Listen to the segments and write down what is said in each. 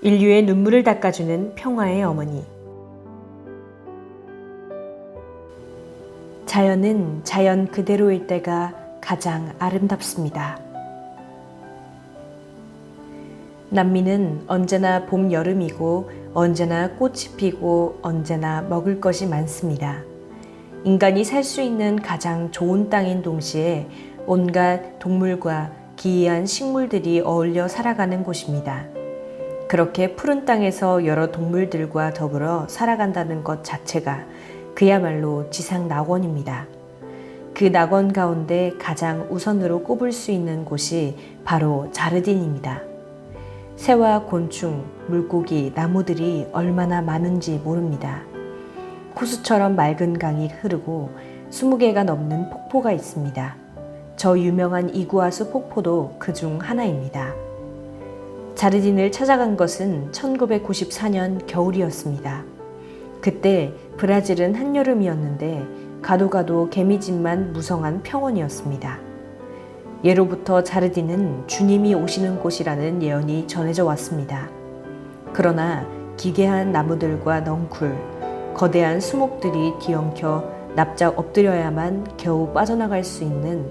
인류의 눈물을 닦아주는 평화의 어머니. 자연은 자연 그대로일 때가 가장 아름답습니다. 남미는 언제나 봄, 여름이고 언제나 꽃이 피고 언제나 먹을 것이 많습니다. 인간이 살 수 있는 가장 좋은 땅인 동시에 온갖 동물과 기이한 식물들이 어울려 살아가는 곳입니다. 그렇게 푸른 땅에서 여러 동물들과 더불어 살아간다는 것 자체가 그야말로 지상 낙원입니다. 그 낙원 가운데 가장 우선으로 꼽을 수 있는 곳이 바로 자르딘입니다. 새와 곤충, 물고기, 나무들이 얼마나 많은지 모릅니다. 호수처럼 맑은 강이 흐르고 20개가 넘는 폭포가 있습니다. 저 유명한 이구아수 폭포도 그중 하나입니다. 자르딘을 찾아간 것은 1994년 겨울이었습니다. 그때 브라질은 한여름이었는데 가도 개미집만 무성한 평원이었습니다. 예로부터 자르딘은 주님이 오시는 곳이라는 예언이 전해져 왔습니다. 그러나 기괴한 나무들과 넝쿨, 거대한 수목들이 뒤엉켜 납작 엎드려야만 겨우 빠져나갈 수 있는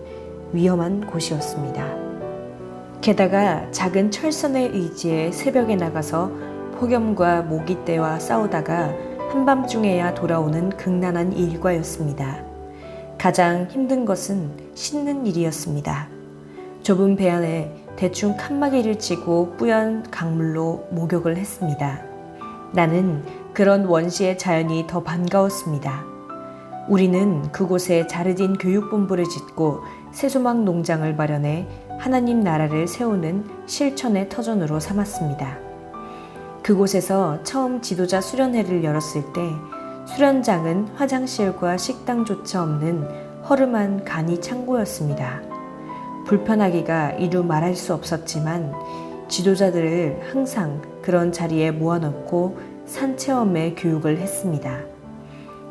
위험한 곳이었습니다. 게다가 작은 철선의 의지에 새벽에 나가서 폭염과 모기떼와 싸우다가 한밤중에야 돌아오는 극난한 일과였습니다. 가장 힘든 것은 씻는 일이었습니다. 좁은 배 안에 대충 칸막이를 치고 뿌연 강물로 목욕을 했습니다. 나는 그런 원시의 자연이 더 반가웠습니다. 우리는 그곳에 자르딘 교육본부를 짓고 새소막 농장을 마련해 하나님 나라를 세우는 실천의 터전으로 삼았습니다. 그곳에서 처음 지도자 수련회를 열었을 때 수련장은 화장실과 식당조차 없는 허름한 간이 창고였습니다. 불편하기가 이루 말할 수 없었지만 지도자들을 항상 그런 자리에 모아놓고 산체험의 교육을 했습니다.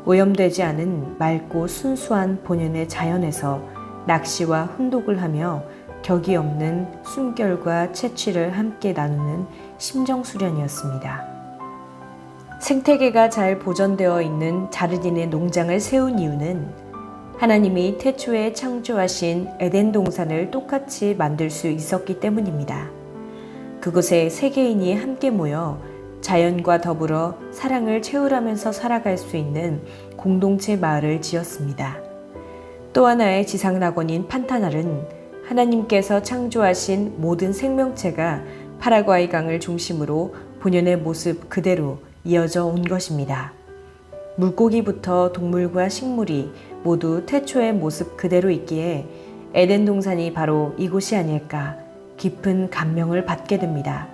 오염되지 않은 맑고 순수한 본연의 자연에서 낚시와 훈독을 하며 격이 없는 숨결과 채취를 함께 나누는 심정수련이었습니다. 생태계가 잘 보존되어 있는 자르딘의 농장을 세운 이유는 하나님이 태초에 창조하신 에덴 동산을 똑같이 만들 수 있었기 때문입니다. 그곳에 세계인이 함께 모여 자연과 더불어 사랑을 채울하면서 살아갈 수 있는 공동체 마을을 지었습니다. 또 하나의 지상 낙원인 판타날은 하나님께서 창조하신 모든 생명체가 파라과이 강을 중심으로 본연의 모습 그대로 이어져 온 것입니다. 물고기부터 동물과 식물이 모두 태초의 모습 그대로 있기에 에덴 동산이 바로 이곳이 아닐까 깊은 감명을 받게 됩니다.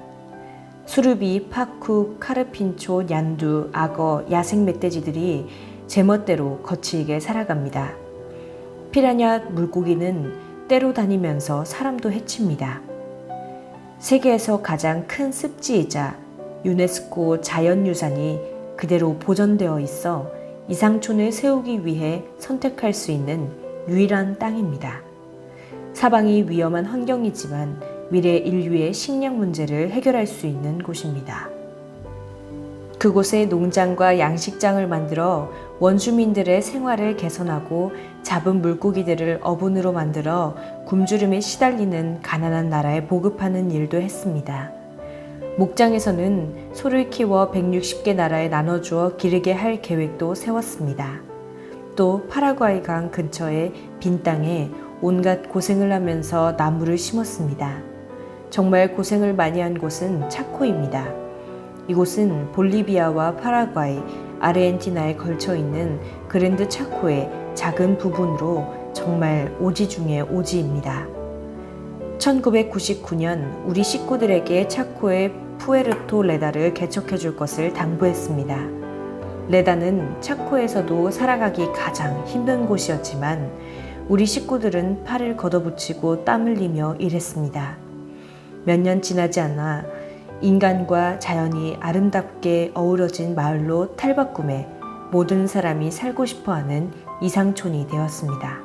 수루비, 파쿠, 카르핀초, 얀두, 악어, 야생 멧돼지들이 제멋대로 거칠게 살아갑니다. 피라냐 물고기는 떼로 다니면서 사람도 해칩니다. 세계에서 가장 큰 습지이자 유네스코 자연유산이 그대로 보존되어 있어 이상촌을 세우기 위해 선택할 수 있는 유일한 땅입니다. 사방이 위험한 환경이지만 미래 인류의 식량 문제를 해결할 수 있는 곳입니다. 그곳에 농장과 양식장을 만들어 원주민들의 생활을 개선하고 잡은 물고기들을 어분으로 만들어 굶주림에 시달리는 가난한 나라에 보급하는 일도 했습니다. 목장에서는 소를 키워 160개 나라에 나눠주어 기르게 할 계획도 세웠습니다. 또 파라과이 강 근처의 빈 땅에 온갖 고생을 하면서 나무를 심었습니다. 정말 고생을 많이 한 곳은 차코입니다. 이곳은 볼리비아와 파라과이, 아르헨티나에 걸쳐 있는 그랜드 차코의 작은 부분으로 정말 오지 중의 오지입니다. 1999년 우리 식구들에게 차코의 푸에르토 레다를 개척해 줄 것을 당부했습니다. 레다는 차코에서도 살아가기 가장 힘든 곳이었지만 우리 식구들은 팔을 걷어붙이고 땀 흘리며 일했습니다. 몇 년 지나지 않아 인간과 자연이 아름답게 어우러진 마을로 탈바꿈해 모든 사람이 살고 싶어하는 이상촌이 되었습니다.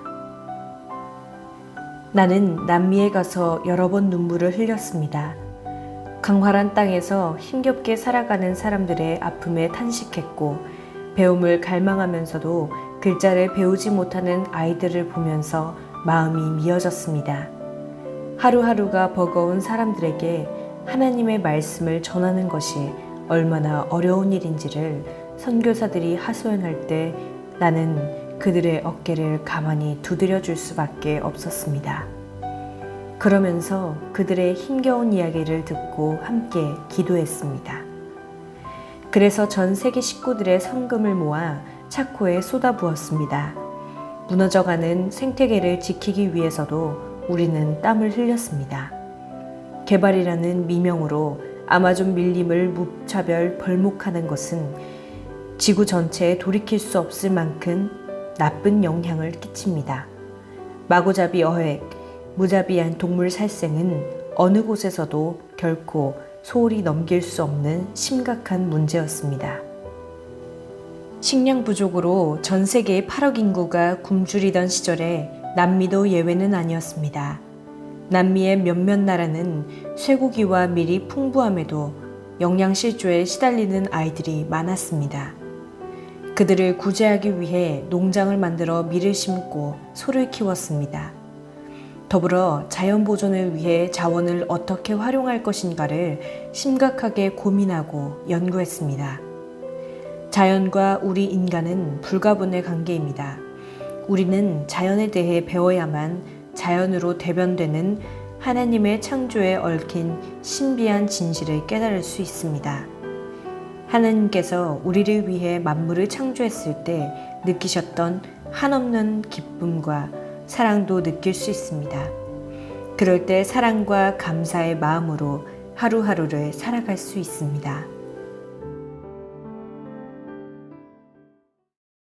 나는 남미에 가서 여러 번 눈물을 흘렸습니다. 강활한 땅에서 힘겹게 살아가는 사람들의 아픔에 탄식했고 배움을 갈망하면서도 글자를 배우지 못하는 아이들을 보면서 마음이 미어졌습니다. 하루하루가 버거운 사람들에게 하나님의 말씀을 전하는 것이 얼마나 어려운 일인지를 선교사들이 하소연할 때 나는 그들의 어깨를 가만히 두드려 줄 수밖에 없었습니다. 그러면서 그들의 힘겨운 이야기를 듣고 함께 기도했습니다. 그래서 전 세계 식구들의 성금을 모아 차코에 쏟아부었습니다. 무너져가는 생태계를 지키기 위해서도 우리는 땀을 흘렸습니다. 개발이라는 미명으로 아마존 밀림을 무차별 벌목하는 것은 지구 전체에 돌이킬 수 없을 만큼 나쁜 영향을 끼칩니다. 마구잡이 어획, 무자비한 동물 살생은 어느 곳에서도 결코 소홀히 넘길 수 없는 심각한 문제였습니다. 식량 부족으로 전 세계의 8억 인구가 굶주리던 시절에 남미도 예외는 아니었습니다. 남미의 몇몇 나라는 쇠고기와 밀이 풍부함에도 영양실조에 시달리는 아이들이 많았습니다. 그들을 구제하기 위해 농장을 만들어 밀을 심고 소를 키웠습니다. 더불어 자연 보존을 위해 자원을 어떻게 활용할 것인가를 심각하게 고민하고 연구했습니다. 자연과 우리 인간은 불가분의 관계입니다. 우리는 자연에 대해 배워야만 자연으로 대변되는 하나님의 창조에 얽힌 신비한 진실을 깨달을 수 있습니다. 하나님께서 우리를 위해 만물을 창조했을 때 느끼셨던 한없는 기쁨과 사랑도 느낄 수 있습니다. 그럴 때 사랑과 감사의 마음으로 하루하루를 살아갈 수 있습니다.